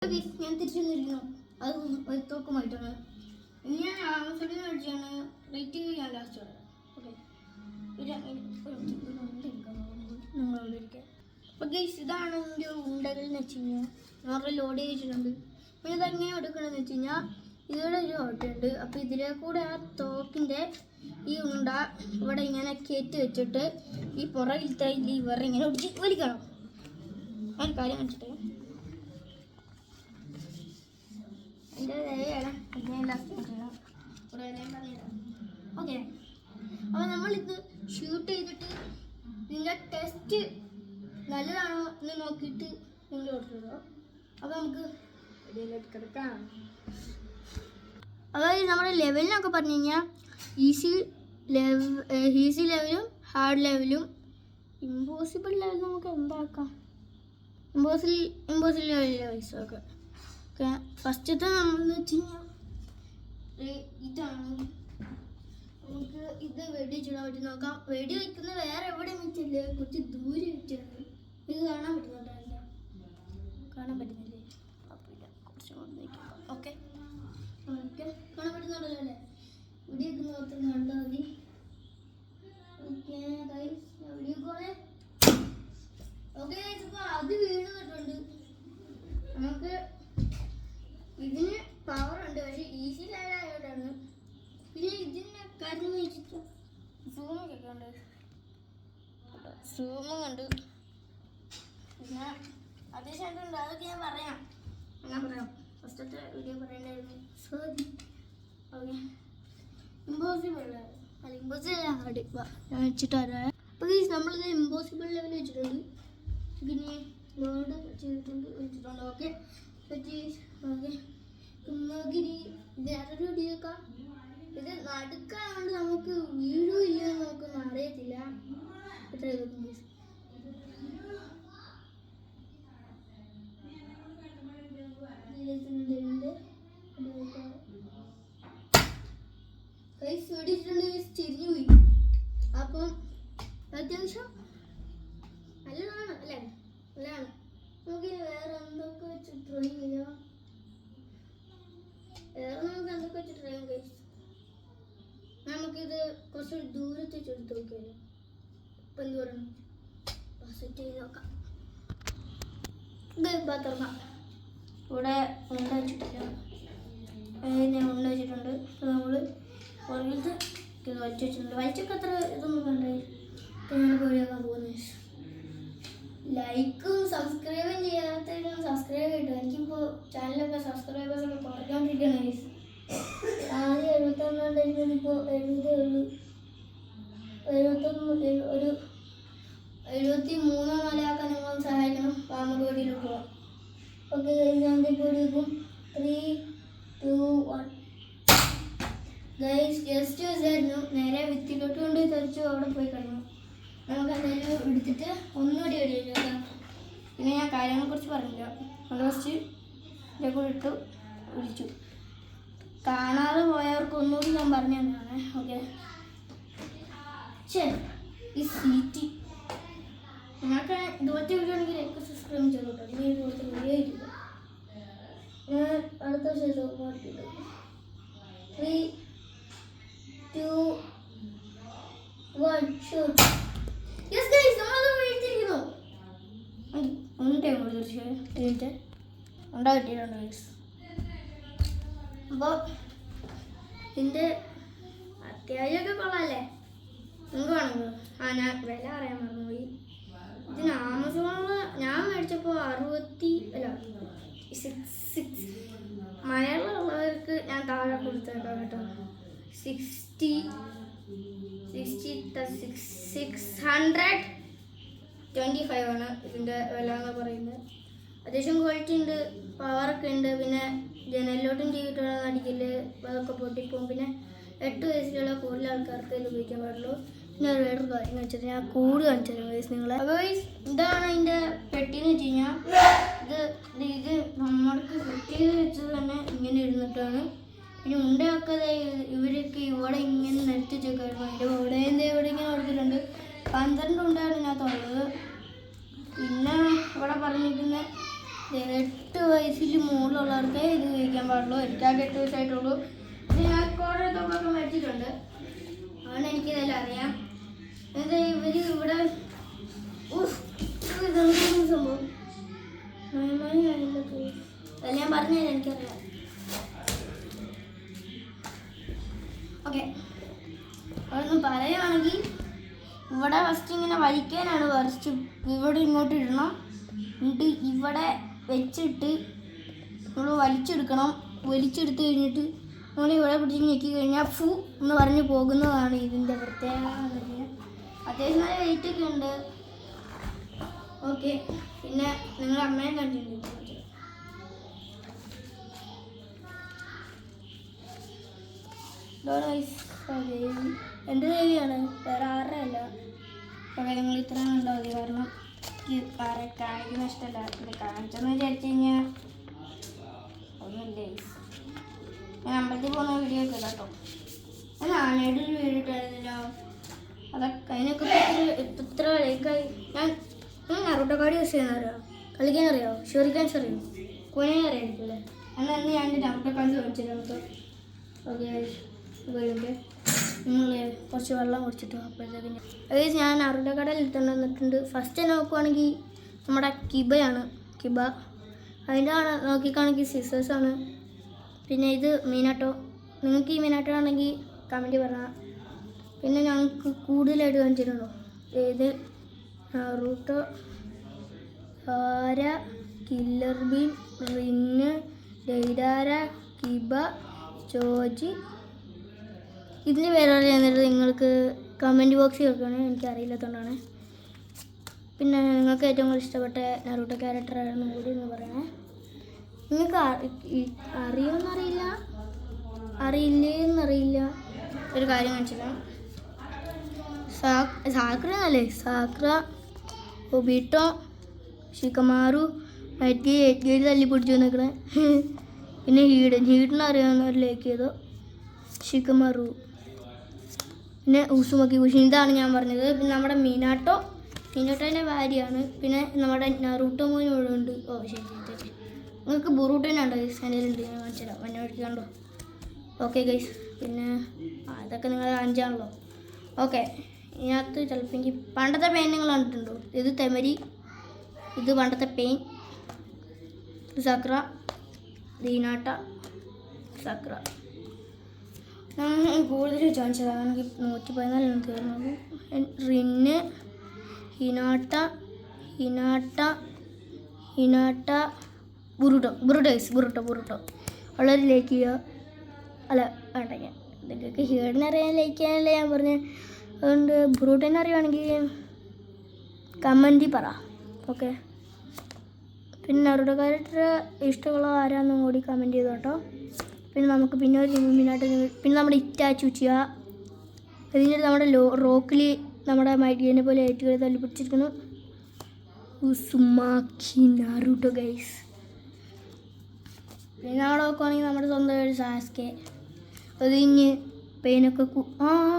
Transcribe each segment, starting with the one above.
ഞാൻ തിരിച്ചു വന്നിരിക്കുന്നു. അത് തൂക്കമായിട്ടാണ്. ഇനി ഞാൻ ആമസോണിൽ നിന്ന് മേടിച്ചാണ്. റേറ്റ് ഞാൻ ലാസ്റ്റ് പറയാം. ഓക്കെ, നിങ്ങളിരിക്കുക. അപ്പോൾ ഗൈസ്, ഇതാണ് എൻ്റെ ഉണ്ടകൾ എന്ന് വെച്ച് കഴിഞ്ഞാൽ നോർമൽ ലോഡ് ചെയ്തിട്ടുണ്ട്. അപ്പോൾ ഇതെങ്ങനെ എടുക്കണമെന്ന് വെച്ച് കഴിഞ്ഞാൽ ഇതിവിടെ ഒരു ഓട്ടയുണ്ട്. അപ്പോൾ ഇതിലെ കൂടെ ആ തോക്കിൻ്റെ ഈ ഉണ്ട ഇവിടെ ഇങ്ങനെ കയറ്റി വെച്ചിട്ട് ഈ പുറകിലത്തെ ലിവർ ഇങ്ങനെ ഒടിച്ച് വലിക്കണം. ഞാൻ കാര്യം കാണിച്ചിട്ട് ഓക്കെ. അപ്പോൾ നമ്മളിത് ഷൂട്ട് ചെയ്തിട്ട് നിങ്ങളുടെ ടെസ്റ്റ് നല്ലതാണോ എന്ന് നോക്കിയിട്ട് നിങ്ങൾ കൊടുത്തോ. അപ്പോൾ നമുക്ക് കിടക്കാം. അതായത് നമ്മുടെ ലെവലിനൊക്കെ പറഞ്ഞു കഴിഞ്ഞാൽ ഈസി ലെവലും ഹാർഡ് ലെവലും ഇമ്പോസിബിൾ ലെവൽ നമുക്ക് എന്താക്കാം. ഇമ്പോസിബിൾ ലെവലിലെ വയസ്സൊക്കെ ഫസ്റ്റത്തെ നമ്മളെന്ന് വെച്ച് കഴിഞ്ഞാൽ ഇതാണ്. നമുക്ക് ഇത് വെടി വെച്ചിടാൻ പറ്റി നോക്കാം. വെടി വയ്ക്കുന്നത് വേറെ എവിടെ വെച്ചില്ല, കുറച്ച് ദൂരെ വെച്ചിട്ടുണ്ട്. ഇത് കാണാൻ പറ്റുന്നുണ്ടല്ല, കാണാൻ പറ്റുന്നില്ലേ? കുഴപ്പമില്ല, കുറച്ച് വയ്ക്കാം. ഓക്കെ, ഓക്കെ, കാണാൻ പറ്റുന്നുണ്ടല്ലോ അല്ലേ? വെടി വയ്ക്കുന്ന ഓർത്ത് കണ്ടാൽ മതി. ഓക്കെ ഗൈസ്, വെടി വെക്കുവാണേ. ഓക്കെ ഗൈസ്, ഇപ്പോൾ അത് വീണിട്ടുണ്ട്. നമുക്ക് ഇതിന് പവർ ഉണ്ട്, പക്ഷെ ഈസി ലെവലായതുകൊണ്ടാണ്. പിന്നെ ഇതിന് കാര്യം വെച്ചിട്ട് സൂമൊക്കെ ഉണ്ട്, സൂമുണ്ട്, പിന്നെ അത്യാവശ്യം ഉണ്ട്. അതൊക്കെ ഞാൻ പറയാം. ഫസ്റ്റത്തെ വീഡിയോ പറയണ്ടായിരുന്നു. സോറി. ഓക്കെ, ഇമ്പോസിബിൾ അല്ല, ഇമ്പോസിബിൾ ഹാർഡ് ഞാൻ വെച്ചിട്ട് വരാം. അപ്പോൾ നമ്മളിത് ഇമ്പോസിബിൾ ലെവൽ വെച്ചിട്ടുണ്ട്. പിന്നെ ലോഡ് വെച്ചിട്ടുണ്ട്. ഓക്കെ, ഓക്കെ, കുമ്മഗിരി വേറൊരു വീഡിയോക്കാം. ഇത് നടുക്കായതുകൊണ്ട് നമുക്ക് വീഡിയോ ഇല്ലെന്ന് നമുക്കൊന്നും അറിയത്തില്ല. തിരിഞ്ഞു പോയി. അപ്പം അത്യാവശ്യം നല്ലതാണ് അല്ലേ? നല്ലതാണ്. നമുക്ക് വേറെ എന്തൊക്കെ വെച്ച് ട്രൈ ചെയ്യാം. നമുക്ക് എന്തൊക്കെ വെച്ച് ട്രൈ ചെയ്യാം ഗൈസ്. നമുക്കിത് കുറച്ച് ദൂരത്ത് വെച്ചെടുത്ത് നോക്കിയാലോ. ഇപ്പം എന്ത് പറയണം, സെറ്റ് ചെയ്ത് നോക്കാം. ഇത് തുറക്കാം. ഇവിടെ ഉണ്ട വെച്ചിട്ടില്ല, ഞാൻ ഉണ്ട വെച്ചിട്ടുണ്ട്. നമ്മൾ പുറകിലത്തെ ഇത് വലിച്ചു വെച്ചിട്ടുണ്ട്. വലിച്ചൊക്കെ അത്ര ഇതൊന്നും കണ്ടേ. ഞാൻ വീഡിയോക്കാൻ പോകുന്നത്. ലൈക്കും സബ്സ്ക്രൈബും ചെയ്യാത്തവരും സബ്സ്ക്രൈബ് ചെയ്തു. എനിക്കിപ്പോൾ ചാനലൊക്കെ സബ്സ്ക്രൈബേഴ്സൊക്കെ കുറയ്ക്കാണ്ടിരിക്കുകയാണ് ഗൈസ്. ആദ്യം 71 ഇപ്പോൾ 70 ഉള്ളൂ. 73 നിലയാക്കാൻ നിങ്ങൾ സഹായിക്കണം. നമുക്ക് വീട്ടിലോട്ട് പോകാം. ഓക്കെ, ഞാനിപ്പോൾ എടുക്കും. 3, 2, 1. ഗൈസ്, ജസ്റ്റ് ആയിരുന്നു. നേരെ വിത്തിലോട്ട് കൊണ്ട് തെറിച്ചു അവിടെ പോയി കിടന്നു. നമുക്ക് എന്തെങ്കിലും എടുത്തിട്ട് ഒന്നുകൂടി വെടി വെക്കാം. പിന്നെ ഞാൻ കാര്യങ്ങളെക്കുറിച്ച് പറഞ്ഞില്ല. അത് ഫസ്റ്റ് ഇതേ കൂടെ ഇട്ടു വിളിച്ചു. കാണാതെ പോയവർക്ക് ഒന്നുകൂടി ഞാൻ പറഞ്ഞു തന്നതാണ്. ഓക്കെ, ഈ സീറ്റ് നിങ്ങൾക്ക് ഇതുപോലത്തെ വീഡിയോ ആണെങ്കിൽ എനിക്ക് സബ്സ്ക്രൈബ് ചെയ്തു കേട്ടോ. ഇനി ഇതുപോലത്തെ വീഡിയോ ആയിട്ടില്ല. ഞാൻ അടുത്ത ശേഷം മാറ്റിയിട്ടു. 3, 2, 1 ഷൂട്ട്. യെസ് ഗൈസ്, നമ്മളത് വീഴ്ത്തിരിക്കുന്നു. ഒന്ന് ടൈം കൊടുത്തു ഉണ്ടാക്കിയിട്ടുണ്ട് ഗൈസ്. അപ്പോൾ ഇതിൻ്റെ അത്യാവശ്യമൊക്കെ കൊള്ളാമല്ലേ? നിങ്ങൾക്ക് വേണമെങ്കിൽ ഞാൻ വില പറയാൻ മറന്നുപോയി. ഇതിന് ആമസോണിൽ ഞാൻ മേടിച്ചപ്പോൾ 6 മലയാളമുള്ളവർക്ക് ഞാൻ താഴെ കൊടുത്തേക്കാം കേട്ടോ. 625 ആണ് ഇതിൻ്റെ വില എന്ന് പറയുന്നത്. അത്യാവശ്യം ക്വാളിറ്റി ഉണ്ട്, പവറൊക്കെ ഉണ്ട്. പിന്നെ ജനലിലോട്ടും ചെയ്തിട്ടുള്ള അടിക്കൽ അതൊക്കെ പൊട്ടിപ്പോവും. പിന്നെ 8 വയസ്സിലുള്ള കൂടുതൽ ആൾക്കാർക്ക് ഇത് ഉപയോഗിക്കാൻ പാടുള്ളൂ. പിന്നെ വേറൊരു കാര്യം കാണിച്ചിട്ട് ഞാൻ കൂട് കാണിച്ചു തരാം വയസ്സ് നിങ്ങളെ. അപ്പോൾ ഇതാണ് അതിൻ്റെ പെട്ടിന്ന് വെച്ച് കഴിഞ്ഞാൽ ഇത് നമ്മൾക്ക് സെറ്റ് ചെയ്ത് വെച്ചത് തന്നെ ഇങ്ങനെ ഇരുന്നിട്ടാണ്. പിന്നെ ഉണ്ടയൊക്കെ ഇവരൊക്കെ ഇവിടെ ഇങ്ങനെ നിരത്തി വെച്ചേക്കായിരുന്നു. അതിൻ്റെ ഇവിടെ ഇങ്ങനെ കൊടുത്തിട്ടുണ്ട്. 12 ഉണ്ടാണ് ഇതിനകത്തുള്ളത്. പിന്നെ ഇവിടെ പറഞ്ഞിരിക്കുന്നത് 8 വയസ്സിൽ മുകളിലുള്ളവർക്ക് ഇത് കഴിക്കാൻ പാടുള്ളൂ. എനിക്കാകെ 8 വയസ്സായിട്ടുള്ളൂ. ഞാൻ കുറേ തുകയൊക്കെ മേടിച്ചിട്ടുണ്ട്, അതുകൊണ്ട് എനിക്കിതെല്ലാം അറിയാം. എന്താ ഇവർ ഇവിടെ ഇതെന്താണ് സംഭവം? അതെല്ലാം ഞാൻ പറഞ്ഞുതരാം, എനിക്കറിയാം. ഓക്കെ, അവിടുന്ന് പറയുകയാണെങ്കിൽ ഇവിടെ ഫസ്റ്റ് ഇങ്ങനെ വലിക്കാനാണ്. ഫസ്റ്റ് ഇവിടെ ഇങ്ങോട്ട് ഇടണം, എന്നിട്ട് ഇവിടെ വെച്ചിട്ട് നമ്മൾ വലിച്ചെടുക്കണം. വലിച്ചെടുത്ത് കഴിഞ്ഞിട്ട് നമ്മൾ ഇവിടെ പിടിച്ച് ഞെക്കി കഴിഞ്ഞാൽ ഫു എന്ന് പറഞ്ഞ് പോകുന്നതാണ് ഇതിൻ്റെ പ്രത്യേകത. അത്യാവശ്യം നല്ല വെയിറ്റൊക്കെ ഉണ്ട്. ഓക്കെ, പിന്നെ നിങ്ങളുടെ അമ്മയെ കണ്ടിട്ടുണ്ട്. എൻ്റെ ദേവിയാണ്, വേറെ ആരുടെ അല്ല. ഓക്കെ, നിങ്ങൾ ഇത്രയും കണ്ടാൽ മതി. കാരണം എനിക്ക് ആരെ കാണിക്കുന്ന ഇഷ്ടമല്ല. ഇത് കാണിച്ചെന്ന് വിചാരിച്ചു കഴിഞ്ഞാൽ ഒന്നുമില്ലേ. ഞാൻ അമ്പലത്തിൽ പോകുന്ന വീഡിയോ ഒക്കെ കേട്ടോ. ഞാൻ ആനയുടെ ഒരു വീഡിയോ ഇട്ടായിരുന്നില്ല. അതൊക്കെ അതിനൊക്കെ ഇത്ര ലൈക്കായി. ഞാൻ നറുട്ടക്കാടി യൂസ് ചെയ്യുന്നവരോ കളിക്കാനറിയാമോ? ഷെറിക്കാൻസ് അറിയോ? കുനെ അറിയായിരിക്കുമല്ലേ? എന്നാൽ ഞാൻ എൻ്റെ നറുട്ടക്കാടി കാണിച്ചില്ല നമുക്ക്. ഓക്കെ കഴിഞ്ഞിട്ട് നിങ്ങൾ കുറച്ച് വെള്ളം കുടിച്ചിട്ട് അപ്പോഴത്തേക്കും അതായത് ഞാൻ അറുടെ കടയിൽ എടുത്തുകൊണ്ട് വന്നിട്ടുണ്ട്. ഫസ്റ്റ് നോക്കുവാണെങ്കിൽ നമ്മുടെ കിബയാണ്. കിബ അതിൻ്റെ നോക്കിക്കാണെങ്കിൽ സിസേഴ്സാണ്. പിന്നെ ഇത് മീനാട്ടോ. നിങ്ങൾക്ക് ഈ മീനാട്ടോ ആണെങ്കിൽ കമൻറ്റ് പറഞ്ഞാൽ. പിന്നെ ഞങ്ങൾക്ക് കൂടുതലായിട്ട് കാണിച്ചിട്ടുണ്ടോ? ഇത് നറൂട്ടോ, സാര, കില്ലർ ബീൻ, റിന്ന്, ഡെയ്ഡാര, കിബ, ചോജി. ഇതിന് പേര് പറയുന്നത് നിങ്ങൾക്ക് കമൻറ്റ് ബോക്സിൽ വെക്കണം, എനിക്കറിയില്ലാത്തതുകൊണ്ടാണ്. പിന്നെ നിങ്ങൾക്ക് ഏറ്റവും കൂടുതൽ ഇഷ്ടപ്പെട്ട നറൂട്ടോ ക്യാരക്ടറാണെന്ന് കൂടി എന്ന് പറയണേ. നിങ്ങൾക്ക് അറിയുമെന്നറിയില്ല, അറിയില്ലേന്നറിയില്ല. ഒരു കാര്യം കാണിച്ചില്ല. സാക്ര എന്നല്ലേ? സാക്ര, ഒബീട്ടോ, ഷിക്കമാറു, എറ്റ് തല്ലി പിടിച്ചു നിൽക്കണേ. പിന്നെ ഹീഡിനെ അറിയാവുന്നവരിലേക്ക് ചെയ്തോ ഷിക്കമാറു. പിന്നെ ഉസുമക്കി കുഷി, ഇതാണ് ഞാൻ പറഞ്ഞത്. പിന്നെ നമ്മുടെ മീനാട്ടോൻ്റെ ഭാര്യയാണ്. പിന്നെ നമ്മുടെ നറൂട്ടോ മോനും ഇവിടെ ഉണ്ട്. ഓ ശരി, നിങ്ങൾക്ക് ബുറൂട്ടോനെ ഉണ്ടോ? സെനലുണ്ട്, ഞാൻ കാണിച്ചു തരാം. വന്നവർക്ക് കണ്ടോ? ഓക്കെ ഗൈസ്, പിന്നെ അതൊക്കെ നിങ്ങൾ അഞ്ചാണല്ലോ. ഓക്കെ, ഇതിനകത്ത് ചിലപ്പോൾ എനിക്ക് പണ്ടത്തെ പെയിൻ നിങ്ങൾ കണ്ടിട്ടുണ്ടോ? ഇത് തെമരി, ഇത് പണ്ടത്തെ പെയിൻ, സക്ര, ദീനാട്ട, സക്ര. ഞാൻ കൂടുതൽ ചോദിച്ചതാണ്, എനിക്ക് 114 തീർന്നത്. റിന്ന്, ഹിനാട്ട, ബുറുട്ടോ ഉള്ളൊരു ലൈക്ക് ചെയ്യുക. അല്ല വേണ്ട, ഞാൻ ഇതൊക്കെ ഹീഡിനെ അറിയാൻ ലൈക്ക് ചെയ്യാനല്ലേ ഞാൻ പറഞ്ഞത്. അതുകൊണ്ട് ബുറൂട്ടനെ അറിയുവാണെങ്കിൽ കമൻറ്റിൽ പറ. ഓക്കെ, പിന്നെ അവരുടെ ക്യാരക്ടർ ഇഷ്ടമുള്ള ആരാന്നും കൂടി കമൻറ്റ് ചെയ്തു കേട്ടോ. പിന്നെ നമുക്ക് പിന്നെ ഒരു മീനായിട്ട് പിന്നെ നമ്മുടെ ഇറ്റാച്ചു ചെയ്യുക. അതിൻ്റെ നമ്മുടെ റോക്കിൽ നമ്മുടെ മൈഡിയനെ പോലെ ഏറ്റുകളി തല്ലി പിടിച്ചിരിക്കുന്നു. ഉസുമാക്കി നറൂട്ടോ ഗൈസ്. പിന്നെ അവിടെ നോക്കുവാണെങ്കിൽ നമ്മുടെ സ്വന്തം ഒരു സാസ്കെ. അത് കഴിഞ്ഞ് പെയിനൊക്കെ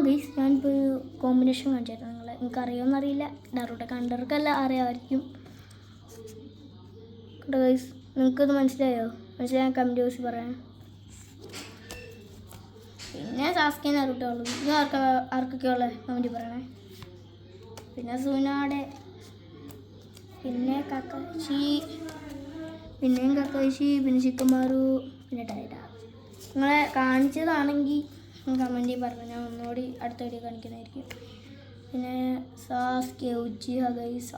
ഗൈസ്, ഞാനിപ്പോൾ ഒരു കോമ്പിനേഷൻ കാണിച്ചായിരുന്നു നിങ്ങളെ. നിങ്ങൾക്ക് അറിയുമെന്നറിയില്ല, നറൂട്ടോ കണ്ടവർക്കല്ല അറിയാമായിരിക്കും കേട്ടോ ഗൈസ്. നിങ്ങൾക്കത് മനസ്സിലായോ? മനസ്സിലായാൽ കമൻറ്റ് ബോക്സിൽ പറയാം. പിന്നെ സാസ്കെ നറൂട്ടോ ഉള്ളൂ. ഇത് ആർക്കൊക്കെ ഉള്ളത് കമൻറ്റ് പറയണേ. പിന്നെ സുനാടെ, പിന്നെ കക്കാശി, പിന്നെയും കക്കാശി, പിന്നെ ഷിക്കമാറു, പിന്നെ ടൈഡ. നിങ്ങളെ കാണിച്ചതാണെങ്കിൽ കമൻറ്റിൽ പറഞ്ഞു, ഞാൻ ഒന്നുകൂടി അടുത്ത വീഡിയോ കാണിക്കുന്നതായിരിക്കും. പിന്നെ സാസ്കെ, ഉച്ചിഹ ഗൈസ്,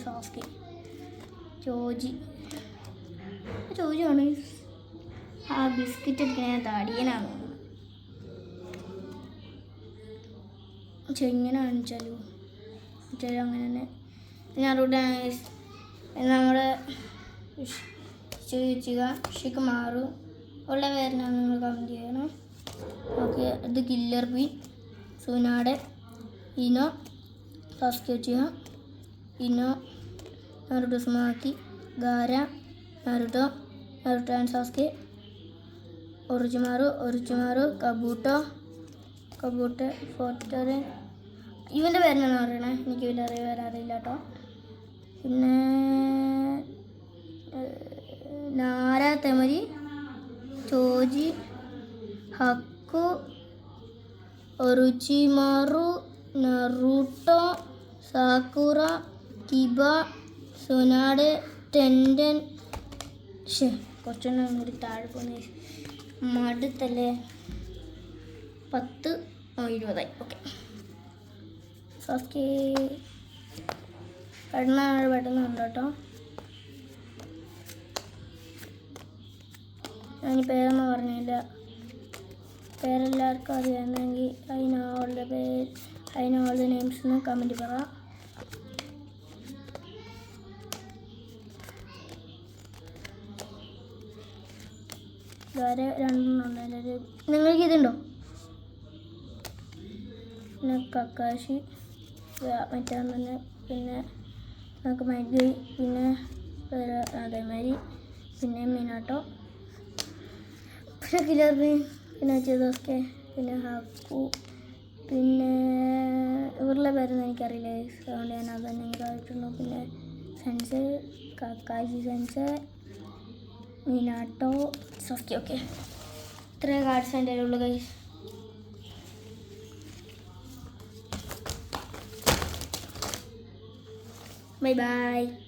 സാസ്കെ, ചോജിയാണ്. ആ ബിസ്ക്കറ്റ് എടുക്കുന്ന ഞാൻ താടിയനാണ്. ഇങ്ങനെ കാണിച്ചാലോ? അങ്ങനെ തന്നെ ഞാനിവിടെ നമ്മുടെ ഷിക്കമാറു ഉള്ള പേരിനാണ് നിങ്ങൾ കമൻറ്റ് ചെയ്യണം. ഓക്കെ, ഇത് കില്ലർ ബീൻ, സുനാടെ, ഇനോ, സാസ്കെ ഉച്ചിഹ, ഇനോ, നറൂട്ടോ സുമാക്കി, ഗാര, നറൂട്ടോ ആൻഡ് സാസ്കെ, ഒറിജിമാറു, കബൂട്ടോ, ഫോർട്ടോറൻ. ഇവൻ്റെ പേരെന്നാണ് പറയണേ, എനിക്ക് വേറെ അറിയില്ല കേട്ടോ. പിന്നെ നാര തെമരി, ചോജി, ഹക്കു, ഒറുച്ചിമാറു, നറൂട്ടോ, സാക്കുറ, കിബ, സൊനാഡെ, ടെൻഡൻ. കുറച്ചൊന്നും കൂടി താഴെ പോകുന്ന മടുത്തല്ലേ. 10 20. ഓക്കെ ഓക്കെ, പെട്ടെന്ന് ഉണ്ട് കേട്ടോ. ഞാൻ പേരൊന്നും പറഞ്ഞില്ല. പേരെല്ലാവർക്കും അറിയാമെങ്കിൽ അതിനുള്ള നെയിംസ് ഒന്ന് കമൻറ്റ് പറ. വേറെ 2 ഉണ്ട്. നിങ്ങൾക്ക് ഇതുണ്ടോ? പിന്നെ കക്കാശി മറ്റേ തന്നെ. പിന്നെ നമുക്ക് മൈഗൈ, പിന്നെ അതേമാതിരി, പിന്നെ മീനാട്ടോ, പിന്നെ കിലർ മീൻ, പിന്നെ ചെതോസ്കെ, പിന്നെ ഹക്കു, പിന്നെ ഇവരുടെ പേരൊന്നും എനിക്കറിയില്ല. അതുകൊണ്ട് ഞാൻ അതന്നെ ഇതായിട്ടുള്ളൂ. പിന്നെ സെൻസ്, കക്കാശി സെൻസ്, മീനാട്ടോ, സോസ്കി. ഓക്കെ, ഇത്രയും കാർഡ്സ് എൻ്റെ ഉള്ളൂ ഗൈസ്. Bye bye.